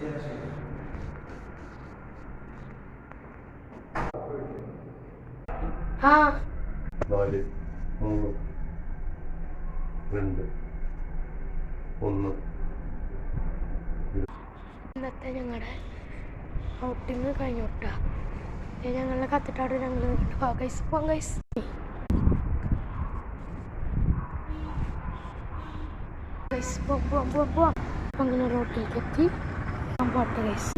4 3 2 1. ഇന്നത്തെ ഞങ്ങളുടെ ഔട്ടിങ് കഴിഞ്ഞോട്ടാ. ഞങ്ങളെ കത്തിട്ടാട് ഞങ്ങൾ ഗൈസ് പോവാം ഗൈസ്. പോവാം. അങ്ങനെ റോട്ടിലേക്ക് എത്തി പോട്ടെ ഗൈസ്.